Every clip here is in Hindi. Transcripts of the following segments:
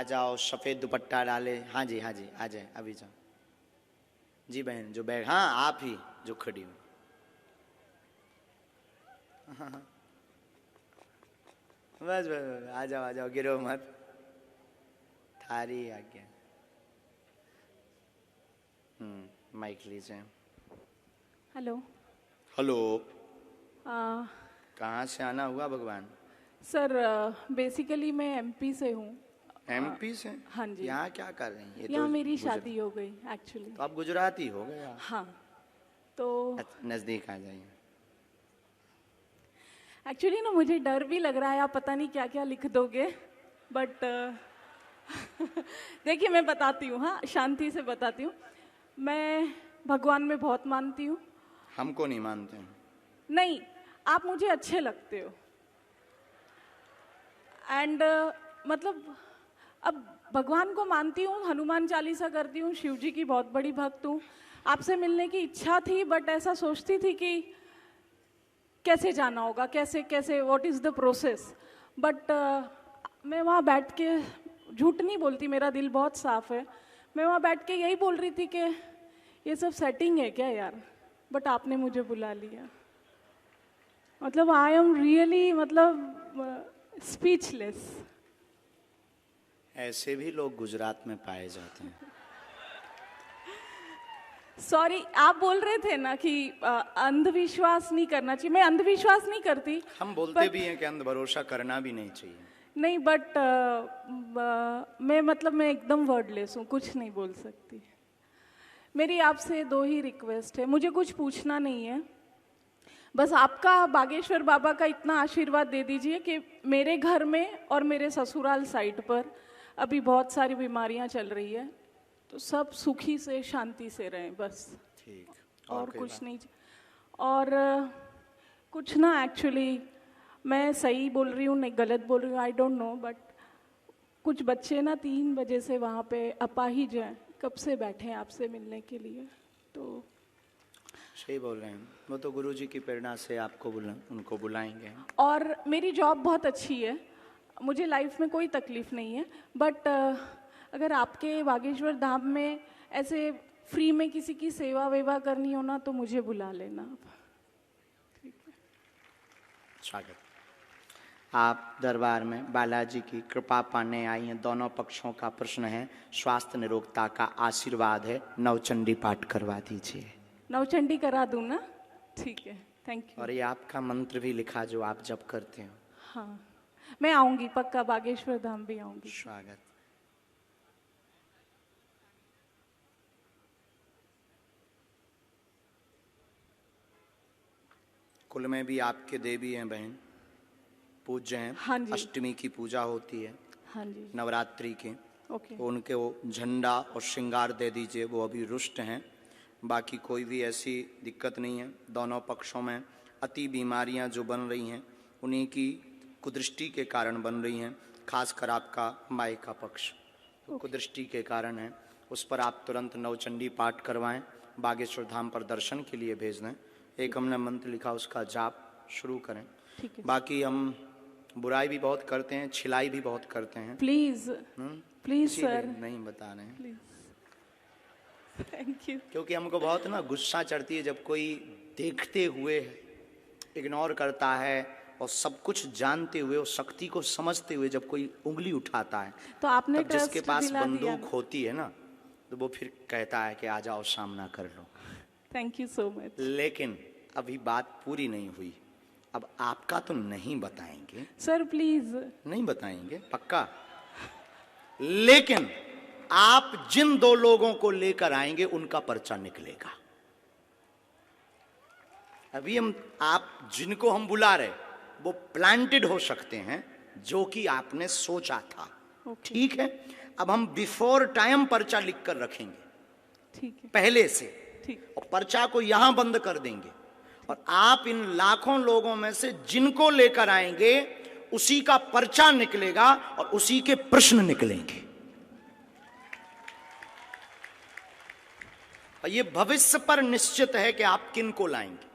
जाओ, सफेद दुपट्टा डाले। हाँ जी आ जाए, अभी जाओ जी बहन, जो बैग, हाँ आप ही जो खड़ी हो। हाँ। बस आ जाओ, गिरो मत, थारी आज्ञा। माइक लीजिए। हेलो। हेलो। कहाँ से आना हुआ भगवान? सर बेसिकली मैं एमपी से हूँ। एमपी से? हाँ जी। यहाँ क्या कर रही हैं? यहाँ मेरी शादी हो गई एक्चुअली। तो आप गुजराती हो गए? हाँ तो नजदीक आ जाइए। एक्चुअली ना मुझे डर भी लग रहा है, आप पता नहीं क्या क्या लिख दोगे, बट देखिए मैं बताती हूँ, हाँ शांति से बताती हूँ। मैं भगवान में बहुत मानती हूँ। हमको नहीं मानते हैं। नहीं, आप मुझे अच्छे लगते हो एंड मतलब अब भगवान को मानती हूँ, हनुमान चालीसा करती हूँ, शिव जी की बहुत बड़ी भक्त हूँ। आपसे मिलने की इच्छा थी, बट ऐसा सोचती थी कि कैसे जाना होगा, कैसे कैसे what is the process. But मैं वहाँ बैठ के, झूठ नहीं बोलती, मेरा दिल बहुत साफ है, मैं वहाँ बैठ के यही बोल रही थी कि ये सब सेटिंग है क्या यार, बट आपने मुझे बुला लिया। मतलब आई एम रियली मतलब स्पीचलेस। ऐसे भी लोग गुजरात में पाए जाते हैं। सॉरी, आप बोल रहे थे ना कि अंधविश्वास नहीं करना चाहिए। मैं अंधविश्वास नहीं करती, हम बोलते भी हैं कि अंध भरोसा करना भी नहीं चाहिए। नहीं, बट मैं एकदम वर्डलेस हूँ, कुछ नहीं बोल सकती। मेरी आपसे दो ही रिक्वेस्ट है, मुझे कुछ पूछना नहीं है, बस आपका बागेश्वर बाबा का इतना आशीर्वाद दे दीजिए कि मेरे घर में और मेरे ससुराल साइड पर अभी बहुत सारी बीमारियां चल रही है, तो सब सुखी से शांति से रहें बस। ठीक। और कुछ नहीं। और कुछ ना, एक्चुअली मैं सही बोल रही हूँ नहीं गलत बोल रही हूँ, आई डोंट नो, बट कुछ बच्चे ना 3 बजे से वहाँ पे अपाहिज हैं, कब से बैठे हैं आपसे मिलने के लिए। तो सही बोल रहे हैं, वो तो गुरुजी की प्रेरणा से आपको उनको बुलाएंगे। और मेरी जॉब बहुत अच्छी है, मुझे लाइफ में कोई तकलीफ नहीं है, बट अगर आपके बागेश्वर धाम में ऐसे फ्री में किसी की सेवा वेवा करनी हो ना, तो मुझे बुला लेना आप। ठीक है। स्वागत। आप दरबार में बालाजी की कृपा पाने आई हैं। दोनों पक्षों का प्रश्न है, स्वास्थ्य निरोगता का आशीर्वाद है, नवचंडी पाठ करवा दीजिए। नवचंडी करा दूं ना? ठीक है, थैंक यू। और ये आपका मंत्र भी लिखा जो आप जब करते हो। हाँ, मैं आऊंगी पक्का, बागेश्वर धाम भी आऊंगी। स्वागत। कुल में भी आपके देवी हैं बहन, पूज्य हैं। हाँ जी। अष्टमी की पूजा होती है। हाँ जी। नवरात्रि के। ओके। उनके वो झंडा और श्रृंगार दे दीजिए, वो अभी रुष्ट हैं। बाकी कोई भी ऐसी दिक्कत नहीं है। दोनों पक्षों में अति बीमारियां जो बन रही हैं, उन्हीं की कुदृष्टि के कारण बन रही हैं। खासकर आपका माई का पक्ष कुदृष्टि के कारण है, उस पर आप तुरंत नवचंडी पाठ करवाएं, बागेश्वर धाम पर दर्शन के लिए भेज दें। एक हमने मंत्र लिखा, उसका जाप शुरू करें। ठीक है। बाकी हम बुराई भी बहुत करते हैं, छिलाई भी बहुत करते हैं। प्लीज प्लीज सर, नहीं बता रहे हैं। Please, thank you. क्योंकि हमको बहुत ना गुस्सा चढ़ती है जब कोई देखते हुए इग्नोर करता है, और सब कुछ जानते हुए और शक्ति को समझते हुए जब कोई उंगली उठाता है, तो आपने तब जिसके पास दिला दिया। बंदूक होती है ना, तो वो फिर कहता है कि आ जाओ सामना कर लो। Thank you so much. लेकिन अभी बात पूरी नहीं हुई, अब आपका तो नहीं बताएंगे सर, प्लीज। नहीं बताएंगे पक्का, लेकिन आप जिन 2 लोगों को लेकर आएंगे उनका पर्चा निकलेगा। अभी आप जिनको हम बुला रहे वो प्लांटेड हो सकते हैं, जो कि आपने सोचा था। ठीक है, अब हम बिफोर टाइम पर्चा लिख कर रखेंगे। ठीक है, पहले से। ठीक। और पर्चा को यहां बंद कर देंगे, और आप इन लाखों लोगों में से जिनको लेकर आएंगे उसी का पर्चा निकलेगा और उसी के प्रश्न निकलेंगे। और ये भविष्य पर निश्चित है कि आप किन को लाएंगे।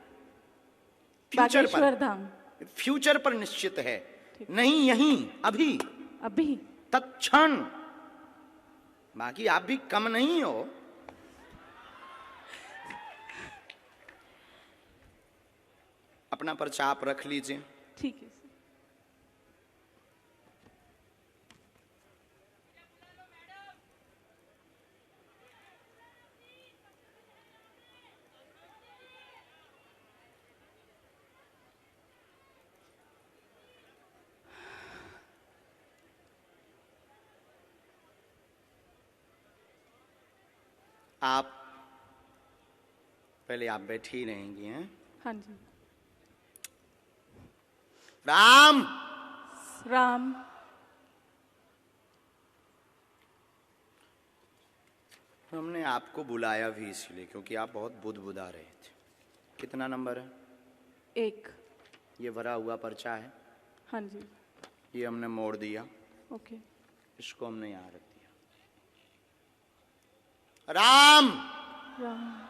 फ्यूचर पर, फ्यूचर पर निश्चित है, नहीं यहीं अभी अभी तत्क्षण बाकी आप भी कम नहीं हो। अपना पर्चा आप रख लीजिए। ठीक है सर। आप पहले आप बैठी ही रहेंगी हैं। हाँ जी। राम राम। हमने आपको बुलाया भी इसलिए क्योंकि आप बहुत बुदबुदा रहे थे। कितना नंबर है? 1। ये भरा हुआ पर्चा है। हाँ जी। ये हमने मोड़ दिया। ओके। इसको हमने यहाँ रख दिया। राम राम।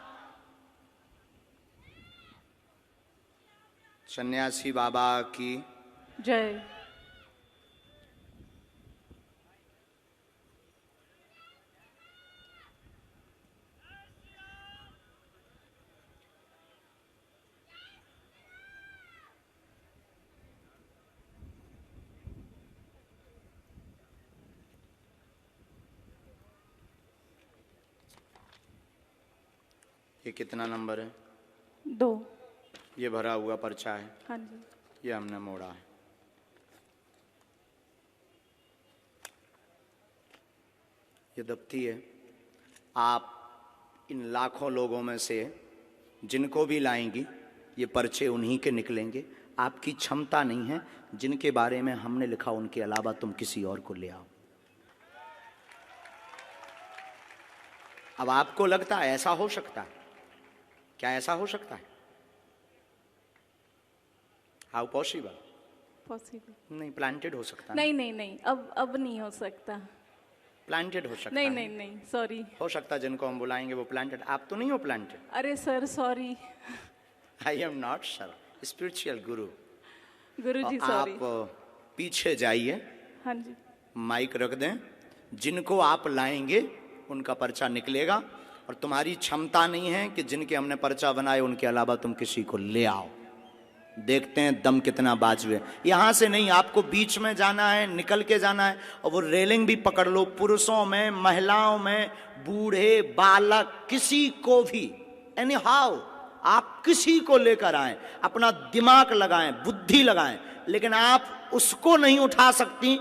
सन्यासी बाबा की जय। ये कितना नंबर है? 2। ये भरा हुआ पर्चा है। हाँ जी। ये हमने मोड़ा है। ये दफ्ती है। आप इन लाखों लोगों में से जिनको भी लाएंगी ये पर्चे उन्हीं के निकलेंगे। आपकी क्षमता नहीं है। जिनके बारे में हमने लिखा उनके अलावा तुम किसी और को ले आओ। अब आपको लगता है ऐसा हो सकता है? क्या ऐसा हो सकता है? How possible? पॉसिबल नहीं, प्लांटेड हो सकता है। नहीं नहीं नहीं, अब नहीं हो सकता। प्लांटेड हो सकता नहीं है। नहीं नहीं, सॉरी। हो सकता है जिनको हम बुलाएंगे वो प्लांटेड। आप तो नहीं हो प्लांटेड। अरे sir sorry. I am not sir, spiritual Guru. Guruji sorry. आप पीछे जाइए, हाँ जी। माइक रख दें। जिनको आप लाएंगे उनका पर्चा निकलेगा। और तुम्हारी क्षमता नहीं है कि जिनके हमने पर्चा बनाए उनके अलावा तुम किसी को ले आओ। देखते हैं दम कितना बाजुए। यहां से नहीं, आपको बीच में जाना है, निकल के जाना है। और वो रेलिंग भी पकड़ लो। पुरुषों में, महिलाओं में, बूढ़े, बालक, किसी को भी, एनी हाउ आप किसी को लेकर आए, अपना दिमाग लगाएं, बुद्धि लगाएं। लेकिन आप उसको नहीं उठा सकती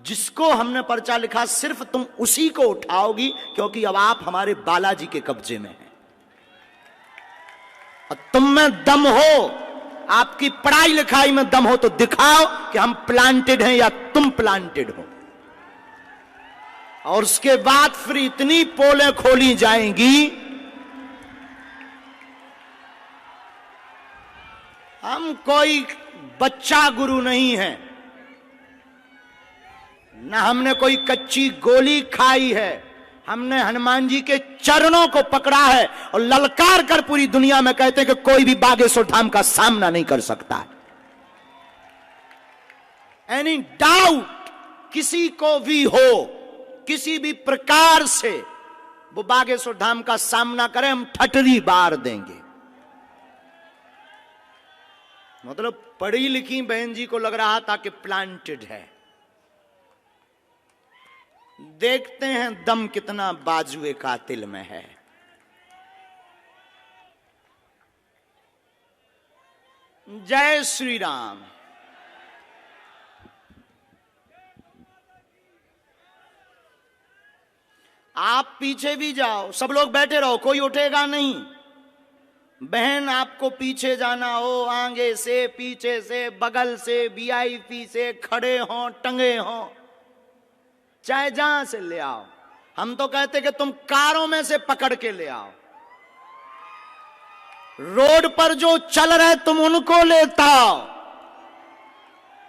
जिसको हमने पर्चा लिखा। सिर्फ तुम उसी को उठाओगी क्योंकि अब आप हमारे बालाजी के कब्जे में हैं। और तुम में दम हो, आपकी पढ़ाई लिखाई में दम हो तो दिखाओ कि हम प्लांटेड हैं या तुम प्लांटेड हो। और उसके बाद फिर इतनी पोलें खोली जाएंगी। हम कोई बच्चा गुरु नहीं है, ना हमने कोई कच्ची गोली खाई है। हमने हनुमान जी के चरणों को पकड़ा है और ललकार कर पूरी दुनिया में कहते हैं कि कोई भी बागेश्वर धाम का सामना नहीं कर सकता है। एनी डाउट किसी को भी हो, किसी भी प्रकार से वो बागेश्वर धाम का सामना करे, हम ठटरी बार देंगे। मतलब पढ़ी लिखी बहन जी को लग रहा था कि प्लांटेड है। देखते हैं दम कितना बाजुए कातिल में है। जय श्री राम। आप पीछे भी जाओ, सब लोग बैठे रहो, कोई उठेगा नहीं। बहन आपको पीछे जाना हो, आगे से, पीछे से, बगल से, वीआईपी से, खड़े हो, टंगे हो, चाहे जहां से ले आओ। हम तो कहते कि तुम कारों में से पकड़ के ले आओ। रोड पर जो चल रहे तुम उनको लेता आओ।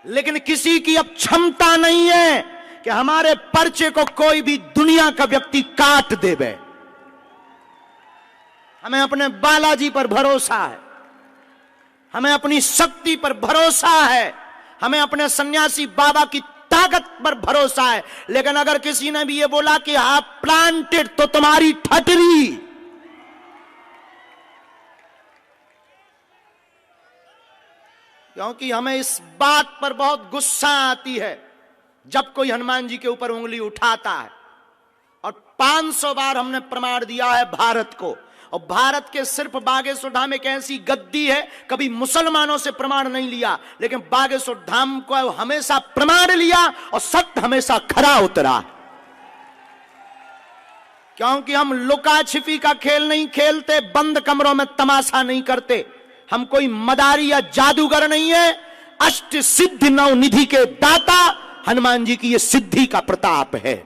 लेकिन किसी की अब क्षमता नहीं है कि हमारे पर्चे को कोई भी दुनिया का व्यक्ति काट देवे। हमें अपने बालाजी पर भरोसा है, हमें अपनी शक्ति पर भरोसा है, हमें अपने सन्यासी बाबा की ताकत पर भरोसा है। लेकिन अगर किसी ने भी ये बोला कि आप प्लांटेड, तो तुम्हारी ठटरी। क्योंकि हमें इस बात पर बहुत गुस्सा आती है जब कोई हनुमान जी के ऊपर उंगली उठाता है। और 500 बार हमने प्रमाण दिया है भारत को, और भारत के सिर्फ बागेश्वर धाम एक ऐसी गद्दी है, कभी मुसलमानों से प्रमाण नहीं लिया, लेकिन बागेश्वर धाम को हमेशा प्रमाण लिया और सत्य हमेशा खरा उतरा। क्योंकि हम लुका छिपी का खेल नहीं खेलते, बंद कमरों में तमाशा नहीं करते। हम कोई मदारी या जादूगर नहीं है। अष्ट सिद्धि नव निधि के दाता हनुमान जी की यह सिद्धि का प्रताप है।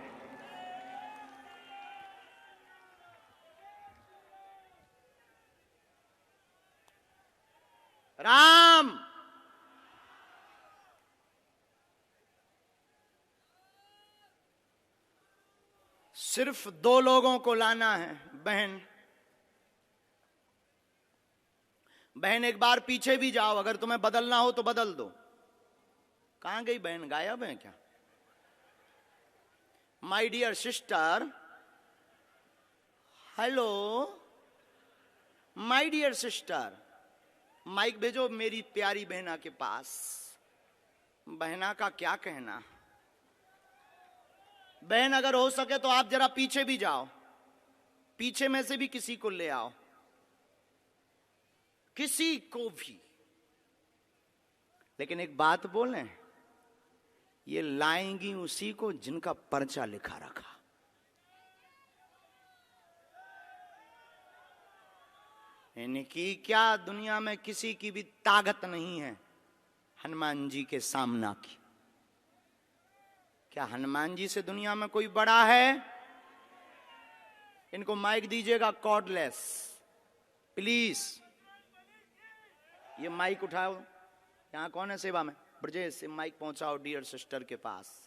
राम सिर्फ 2 लोगों को लाना है। बहन एक बार पीछे भी जाओ, अगर तुम्हें बदलना हो तो बदल दो। कहां गई बहन, गायब है क्या? My dear sister, hello my dear sister, mic भेजो मेरी प्यारी बहना के पास। बहना का क्या कहना। बहन अगर हो सके तो आप जरा पीछे भी जाओ, पीछे में से भी किसी को ले आओ, किसी को भी। लेकिन एक बात बोलें, ये लाएंगी उसी को जिनका पर्चा लिखा रखा। इनकी क्या दुनिया में किसी की भी ताकत नहीं है हनुमान जी के सामना की। क्या हनुमान जी से दुनिया में कोई बड़ा है? इनको माइक दीजिएगा कॉर्डलेस, प्लीज। ये माइक उठाओ, यहां कौन है सेवा में? ब्रजेश से माइक पहुंचाओ डियर सिस्टर के पास।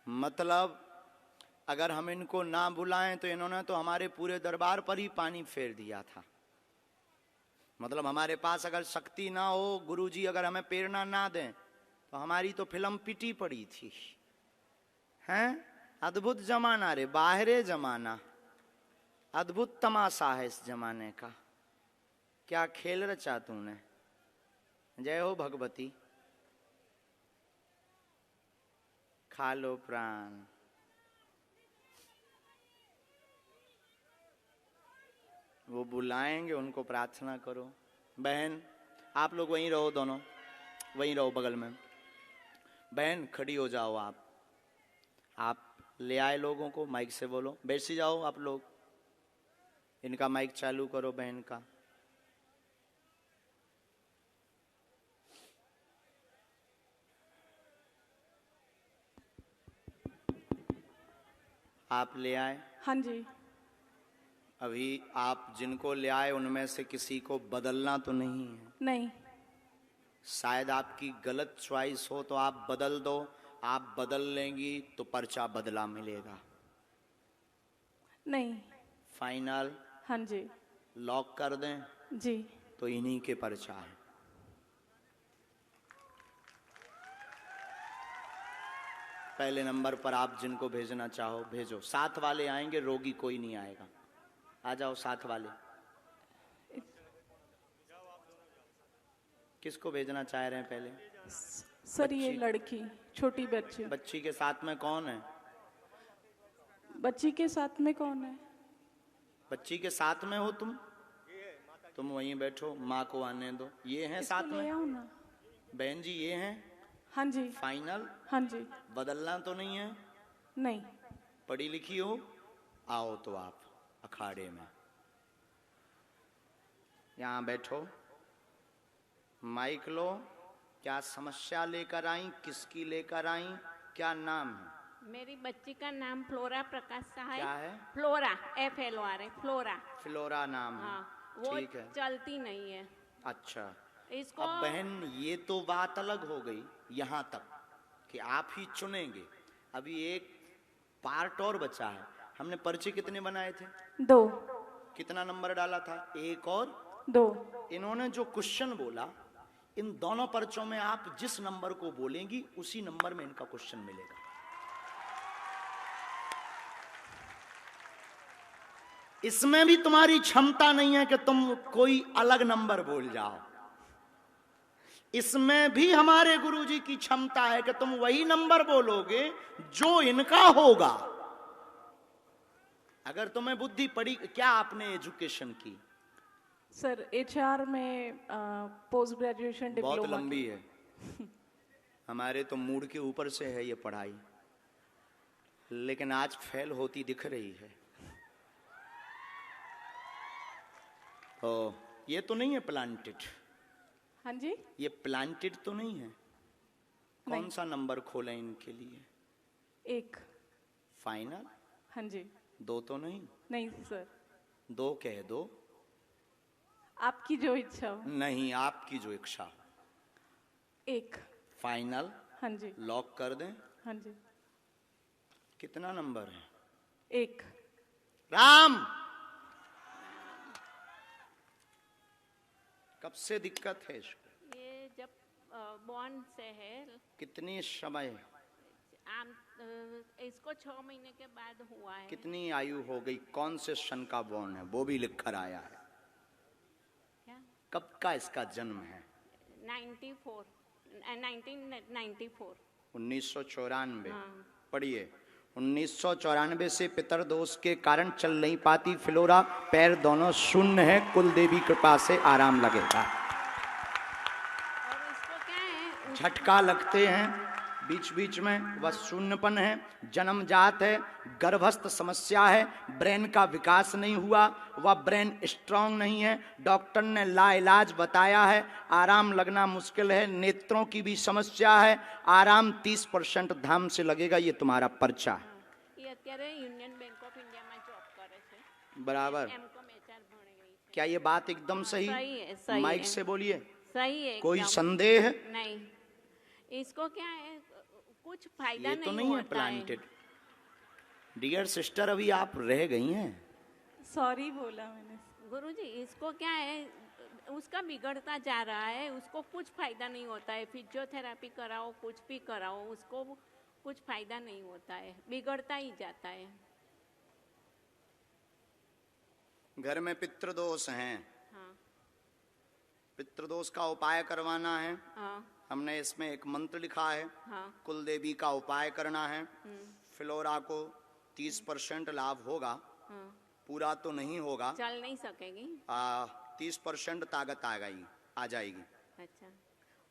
मतलब अगर हम इनको ना बुलाएं तो इन्होंने तो हमारे पूरे दरबार पर ही पानी फेर दिया था। मतलब हमारे पास अगर शक्ति ना हो, गुरुजी अगर हमें प्रेरणा ना दें, तो हमारी तो फिल्म पिटी पड़ी थी। हैं? अद्भुत जमाना रे, बाहरे जमाना, अद्भुत तमाशा है इस जमाने का। क्या खेल रचा तूने। जय हो भगवती। खा लो प्राण। वो बुलाएंगे, उनको प्रार्थना करो। बहन आप लोग वहीं रहो, दोनों वहीं रहो बगल में। बहन खड़ी हो जाओ। आप ले आए लोगों को, माइक से बोलो। बैठ जाओ आप लोग, इनका माइक चालू करो बहन का। आप ले आए? हाँ जी। अभी आप जिनको ले आए उनमें से किसी को बदलना तो नहीं है? नहीं। शायद आपकी गलत चॉइस हो तो आप बदल दो। आप बदल लेंगी तो पर्चा बदला मिलेगा। नहीं। फाइनल? हाँ जी। लॉक कर दें? जी। तो इन्हीं के पर्चा है। पहले नंबर पर आप जिनको भेजना चाहो भेजो। साथ वाले आएंगे, रोगी कोई नहीं आएगा। आ जाओ साथ वाले। किसको भेजना चाह रहे हैं पहले? सर ये लड़की, छोटी बच्ची। बच्ची के साथ में कौन है? बच्ची के साथ में कौन है? बच्ची के साथ में हो तुम वहीं बैठो, माँ को आने दो। ये हैं साथ में? आओ ना। बहन जी ये हैं? हाँ जी। फाइनल? हाँ जी। बदलना तो नहीं है? नहीं। पढ़ी लिखी हो? आओ तो आप अखाड़े में यहां बैठो। माइक लो। क्या समस्या लेकर आई? किसकी लेकर आई? क्या नाम है? मेरी बच्ची का नाम फ्लोरा प्रकाश शाह क्या है? Flora, FLORA, flora. फ्लोरा नाम है। हाँ, वो ठीक है। चलती नहीं है अच्छा, इसको। अब बहन ये तो बात अलग हो गई यहाँ तक कि आप ही चुनेंगे। अभी एक पार्ट और बचा है। हमने पर्चे कितने बनाए थे? 2 कितना नंबर डाला था? 1 और 2। इन्होंने जो क्वेश्चन बोला, इन दोनों पर्चों में आप जिस नंबर को बोलेंगी उसी नंबर में इनका क्वेश्चन मिलेगा। इसमें भी तुम्हारी क्षमता नहीं है कि तुम कोई अलग नंबर बोल जाओ। इसमें भी हमारे गुरुजी की क्षमता है कि तुम वही नंबर बोलोगे जो इनका होगा। अगर तुम्हें बुद्धि पड़ी। क्या आपने एजुकेशन की? सर HR में पोस्ट ग्रेजुएशन डिप्लोमा। बहुत लंबी है। हमारे तो मूड के ऊपर से है ये पढ़ाई, लेकिन आज फेल होती दिख रही है। ओ, ये तो नहीं है प्लांटेड? हाँ जी। ये प्लांटेड तो नहीं है? कौन सा नंबर खोलें इनके लिए? 1 फाइनल? हाँ जी। 2 तो नहीं? नहीं सर, 2 कह दो। आपकी जो इच्छा हो। नहीं, आपकी जो इच्छा। 1 फाइनल? हाँ जी। लॉक कर दें? हाँ जी। कितना नंबर है? 1। राम, कब से दिक्कत है इसको? ये जब बॉर्न से है। कितनी समय? इसको 6 महीने के बाद हुआ है। कितनी आयु हो गई? कौन से सन का बॉर्न है वो भी लिख कर आया है। क्या? कब का इसका जन्म है? 1994। 1994। हाँ। पढ़िए। 1994 से पितरदोष के कारण चल नहीं पाती फ्लोरा, पैर दोनों शून्य है, कुल देवी कृपा से आराम लगेगा। और इसको क्या है? झटका लगते हैं बीच बीच में, वह शून्यपन है, जन्मजात है, गर्भस्थ समस्या है, ब्रेन का विकास नहीं हुआ, वह ब्रेन स्ट्रांग नहीं है, डॉक्टर ने लाइलाज बताया है, आराम लगना मुश्किल है, नेत्रों की भी समस्या है, आराम 30% धाम से लगेगा। ये तुम्हारा पर्चा है। ये અત્યારે યુનિયન બેંક ઓફ ઇન્ડિયામાં જોબ કરે છે। बराबर। M.Com HR ભણી ગઈ છે। क्या ये बात एकदम सही? सही है, सही माइक है। से बोलिए। सही है कोई एकदम। संदेह? नहीं। इसको क्या है, कुछ फायदा ये तो नहीं है होता प्लांटेड। डियर सिस्टर, अभी आप रह गई हैं। सॉरी बोला मैंने। गुरुजी, इसको क्या है, उसका बिगड़ता जा रहा है, उसको कुछ फायदा नहीं होता है। फिजियोथेरेपी कराओ, कुछ भी कराओ, उसको कुछ फायदा नहीं होता है, बिगड़ता ही जाता है। घर में पितृदोष हैं। हाँ। पितृदोष का उपाय करवाना है। हाँ। हमने इसमें एक मंत्र लिखा है। हाँ। कुल देवी का उपाय करना है। फ्लोरा को 30% लाभ होगा। हाँ। पूरा तो नहीं होगा। चल नहीं सकेगी। 30% ताकत आ जाएगी। अच्छा,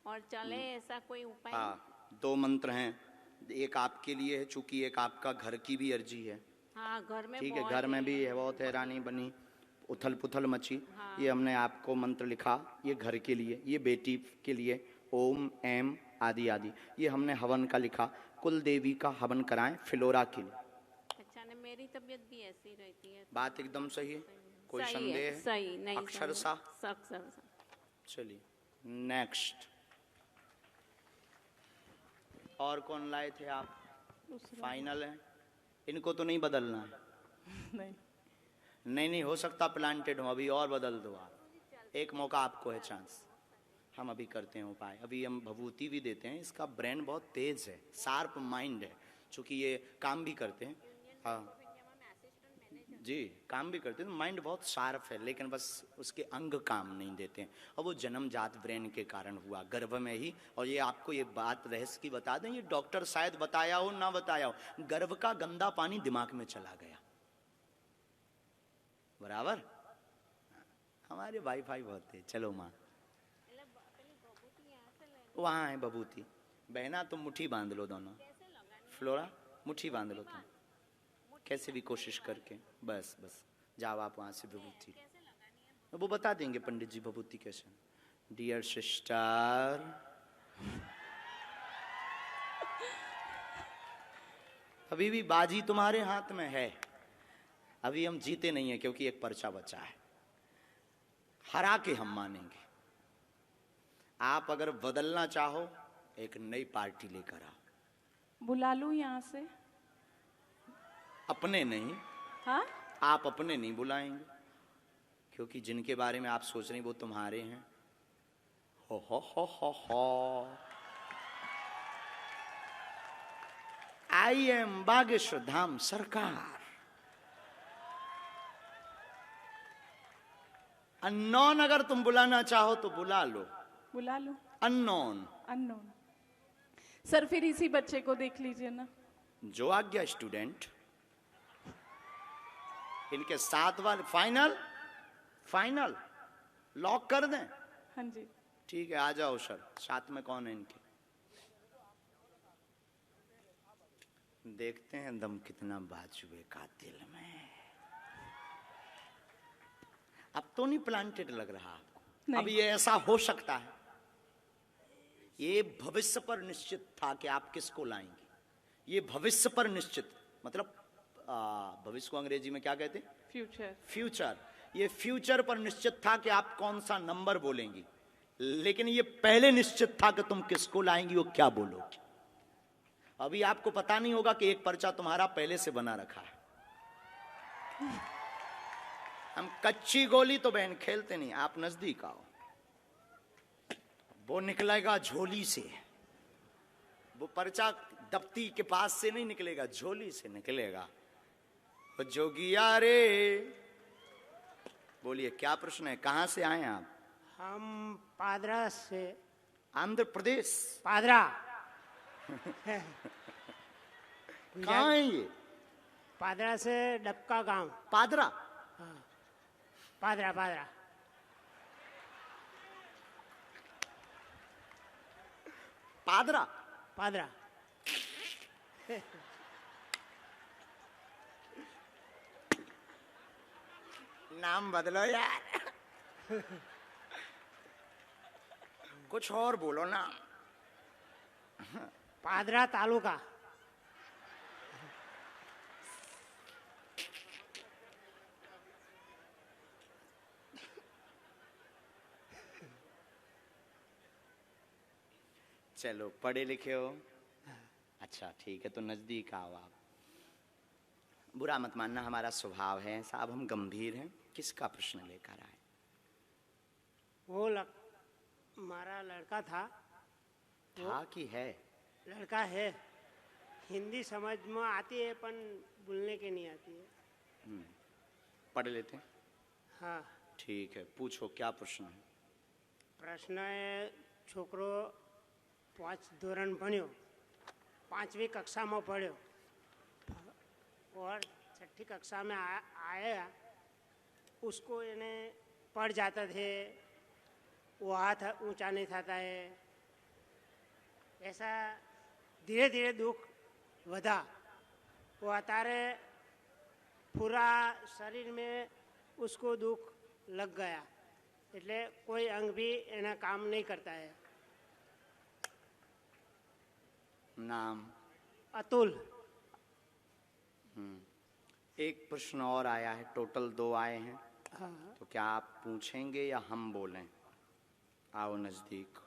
और चले ऐसा कोई उपाय? हाँ, 2 मंत्र हैं। एक आपके लिए है, चूंकि एक आपका घर की भी अर्जी है। हाँ, घर में ठीक है, बहुत घर में भी है, बहुत हैरानी बनी, उथल पुथल मची। हाँ। ये हमने आपको मंत्र लिखा, ये घर के लिए, ये बेटी के लिए, ओम एम आदि आदि। ये हमने हवन का लिखा, कुल देवी का हवन कराएं फ्लोरा के लिए। अच्छा, ने मेरी तबीयत भी ऐसी रहती है। बात एकदम सही है, कोई सही संदेह है, है? सही नहीं, अक्षर सही। सा। अक्षर सा। चलिए नेक्स्ट। और कौन लाए थे आप? फाइनल है, इनको तो नहीं बदलना है। नहीं। नहीं हो सकता प्लांटेड हो, अभी और बदल दो आप। एक मौका आपको है, चांस। हम अभी करते हैं उपाय। अभी हम भभूति भी देते हैं। इसका ब्रेन बहुत तेज है, शार्प माइंड है, चूंकि ये काम भी करते हैं। हाँ जी, काम भी करते हैं, तो माइंड बहुत शार्प है, लेकिन बस उसके अंग काम नहीं देते हैं। और वो जन्मजात ब्रेन के कारण हुआ, गर्भ में ही। और ये आपको ये बात रहस्य की बता दें, ये डॉक्टर शायद बताया हो ना बताया हो, गर्भ का गंदा पानी दिमाग में चला गया। बराबर। हमारे वाईफाई बहुत है। चलो माँ, वहाँ है बबूती। बहना तुम मुट्ठी बांध लो दोनों। फ्लोरा मुट्ठी बांध लो तुम, कैसे भी कोशिश करके। बस बस जाओ आप वहाँ से बबूती। वो बता देंगे पंडित जी बबूती कैसे। डियर सिस्टर, अभी भी बाजी तुम्हारे हाथ में है। अभी हम जीते नहीं है क्योंकि एक पर्चा बचा है। हरा के हम मानेंगे। आप अगर बदलना चाहो एक नई पार्टी लेकर आओ। बुला लूं यहाँ से? अपने नहीं, हाँ, आप अपने नहीं बुलाएंगे क्योंकि जिनके बारे में आप सोच रहे हैं वो तुम्हारे हैं। हो। आई एम बागेश्वर धाम सरकार। अननोन अगर तुम बुलाना चाहो तो बुला लो। बुला लूं? अननोन। अननोन। सर फिर इसी बच्चे को देख लीजिए ना। जो आज्ञा स्टूडेंट। इनके साथ वाले फाइनल लॉक कर दें? हाँ जी। ठीक है, आ जाओ सर। साथ में कौन है इनके? देखते हैं दम कितना बाजुए का दिल में। अब तो नहीं प्लांटेड लग रहा आपको? अब ये ऐसा हो सकता है, ये भविष्य पर निश्चित था कि आप किसको लाएंगे। ये भविष्य पर निश्चित, मतलब भविष्य को अंग्रेजी में क्या कहते हैं? फ्यूचर। ये फ्यूचर पर निश्चित था कि आप कौन सा नंबर बोलेंगी, लेकिन ये पहले निश्चित था कि तुम किसको लाएंगी और क्या बोलोगी। अभी आपको पता नहीं होगा कि एक पर्चा तुम्हारा पहले से बना रखा है। हम कच्ची गोली तो बहन खेलते नहीं। आप नजदीक आओ। वो निकलेगा झोली से। वो पर्चा दफ्ती के पास से नहीं निकलेगा, झोली से निकलेगा। जोगिया रे, बोलिए क्या प्रश्न है? कहां से आए आप? हम पादरा से। आंध्र प्रदेश? पादरा। कहाँ है ये? पादरा से डबका गांव। पादरा? हाँ, पादरा। पादरा। नाम बदलो यार। कुछ और बोलो ना। पादरा तालुका। चलो पढ़े लिखे हो? अच्छा ठीक है, तो नजदीक आओ आप। बुरा मत मानना, हमारा स्वभाव है साहब, हम गंभीर हैं। किसका प्रश्न लेकर आए? वो हमारा लड़का था कि है? लड़का है। हिंदी समझ में आती है पर बोलने के नहीं आती है। पढ़ लेते हैं। हाँ ठीक है, पूछो क्या प्रश्न है? प्रश्न है, छोकरो 5 ધોરણ ભણ્યો, 5वीं कक्षा में पढ़्यो और 6ठी कक्षा में आया। उसको इन्हें पढ़ जाता थे, वो हाथ ऊंचा नहीं था है। ऐसा धीरे धीरे दुख वधा। वो अतारे पूरा शरीर में उसको दुख लग गया, એટલે कोई अंग भी एना काम नहीं करता है। नाम? अतुल। एक प्रश्न और आया है, टोटल 2 आए हैं। हाँ। तो क्या आप पूछेंगे या हम बोलें? आओ नजदीक।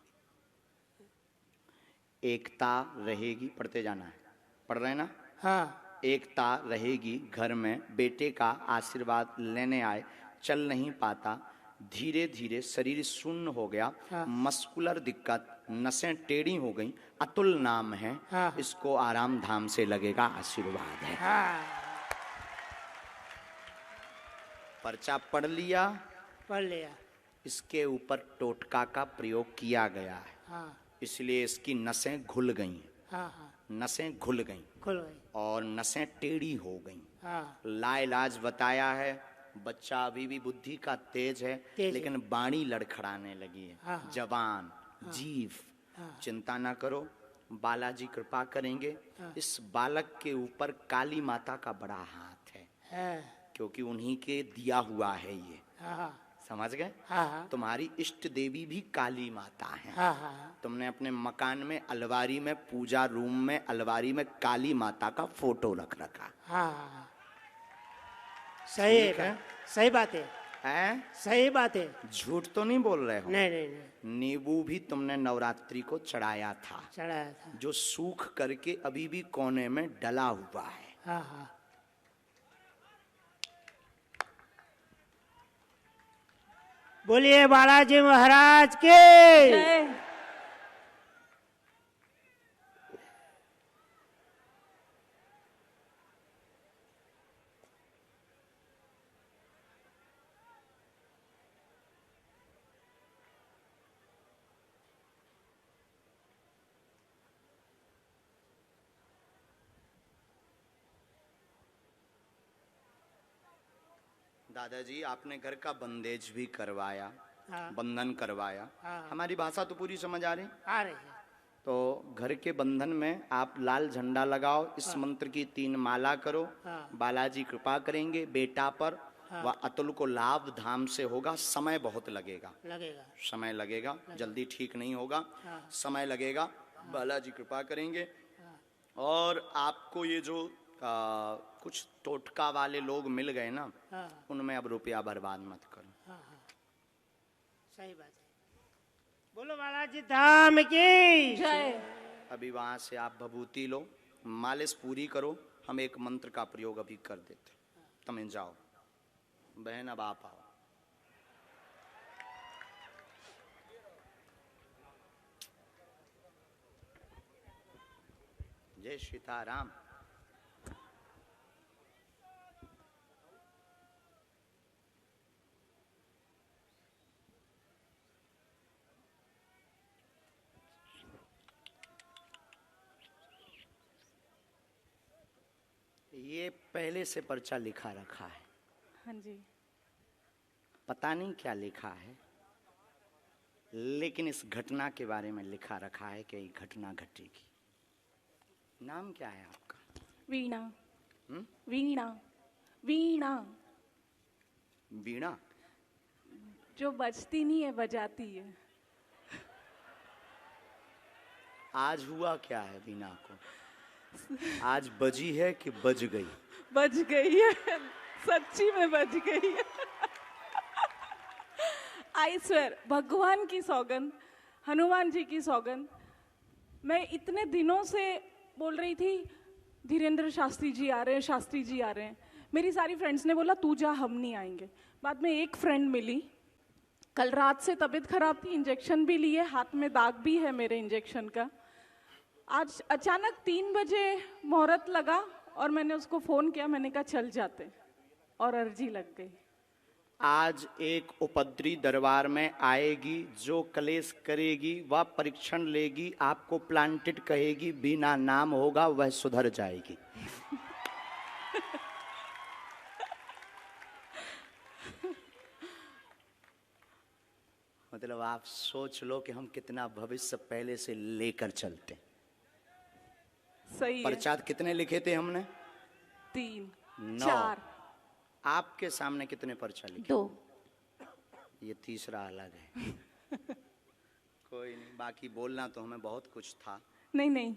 एकता रहेगी, पढ़ते जाना है। पढ़ रहे हैं ना? हाँ। एकता रहेगी घर में, बेटे का आशीर्वाद लेने आए, चल नहीं पाता, धीरे धीरे शरीर शून्य हो गया। हाँ। मस्कुलर दिक्कत, नसें टेढ़ी हो गई। अतुल नाम है। हाँ। इसको आराम धाम से लगेगा, आशीर्वाद है। हाँ। पर्चा पढ़ लिया? पढ़ लिया। इसके ऊपर टोटका का प्रयोग किया गया है। हाँ। इसलिए इसकी नसें घुल गई। हाँ। हाँ। नसें घुल गई खुल गई। और नसें टेढ़ी हो गई। हाँ। लाइलाज बताया है। बच्चा अभी भी बुद्धि का तेज है, लेकिन बाणी लड़खड़ाने लगी है। हाँ। जबान, जीभ। हाँ। चिंता ना करो, बालाजी कृपा करेंगे। हाँ। इस बालक के ऊपर काली माता का बड़ा हाथ है, है। क्योंकि उन्हीं के दिया हुआ है ये। हाँ। समझ गए? हाँ हाँ तुम्हारी इष्ट देवी भी काली माता है। हाँ हाँ तुमने अपने मकान में अलमारी में, पूजा रूम में अलमारी में काली माता का फोटो रख रखा हाँ हाँ सही ठीक है। है, सही बात है, है? सही बात है। झूठ तो नहीं बोल रहे हो? नहीं नहीं नहीं, नींबू भी तुमने नवरात्रि को चढ़ाया था, चढ़ाया था। जो सूख करके अभी भी कोने में डला हुआ है। हाँ हाँ बोलिए बालाजी महाराज के। जय। दादाजी, आपने घर का बंदेज भी करवाया, हाँ बंधन करवाया। हाँ। हमारी भाषा तो पूरी समझ आ रही? आ रही है। तो घर के बंधन में आप लाल झंडा लगाओ, इस मंत्र की 3 माला करो। हाँ। बालाजी कृपा करेंगे बेटा पर। हाँ। वह अतुल को लाभ धाम से होगा। समय बहुत लगेगा, लगेगा। समय लगेगा, जल्दी ठीक नहीं होगा, हाँ। समय लगेगा। बालाजी कृपा करेंगे। और आपको ये जो कुछ टोटका वाले लोग मिल गए ना, हाँ उनमें अब रुपया बर्बाद मत करो। हाँ हाँ सही बात है। बोलो बालाजी धाम की। जय। अभी वहां से आप भभूति लो, मालिश पूरी करो, हम एक मंत्र का प्रयोग अभी कर देते। तुम जाओ बहन, अब आप आओ। जय सीताराम। ये पहले से पर्चा लिखा रखा है, हाँ जी। पता नहीं क्या लिखा है, लेकिन इस घटना के बारे में लिखा रखा है कि ये घटना घटेगी। नाम क्या है आपका? वीणा। हम्म? वीणा। वीणा वीणा। जो बजती नहीं है, बजाती है। आज हुआ क्या है वीणा को? आज बजी है कि बज गई? बज गई है, सच्ची में बज गई है। आई स्वेर, भगवान की सौगंध, हनुमान जी की सौगंध। मैं इतने दिनों से बोल रही थी धीरेन्द्र शास्त्री जी आ रहे हैं, शास्त्री जी आ रहे हैं। मेरी सारी फ्रेंड्स ने बोला तू जा, हम नहीं आएंगे। बाद में एक फ्रेंड मिली, कल रात से तबीयत खराब थी, इंजेक्शन भी लिए, हाथ में दाग भी है मेरे इंजेक्शन का। आज अचानक 3 बजे मुहूर्त लगा और मैंने उसको फोन किया, मैंने कहा चल जाते, और अर्जी लग गई। आज एक उपद्री दरबार में आएगी, जो कलेश करेगी वह परीक्षण लेगी, आपको प्लांटेड कहेगी, बिना नाम होगा वह सुधर जाएगी। मतलब आप सोच लो कि हम कितना भविष्य पहले से लेकर चलते। सही है। पर्चा कितने लिखे थे हमने? 3 9। 4 आपके सामने कितने पर्चा लिखे? 2। ये तीसरा अलग है। कोई नहीं, बाकी बोलना तो हमें बहुत कुछ था। नहीं नहीं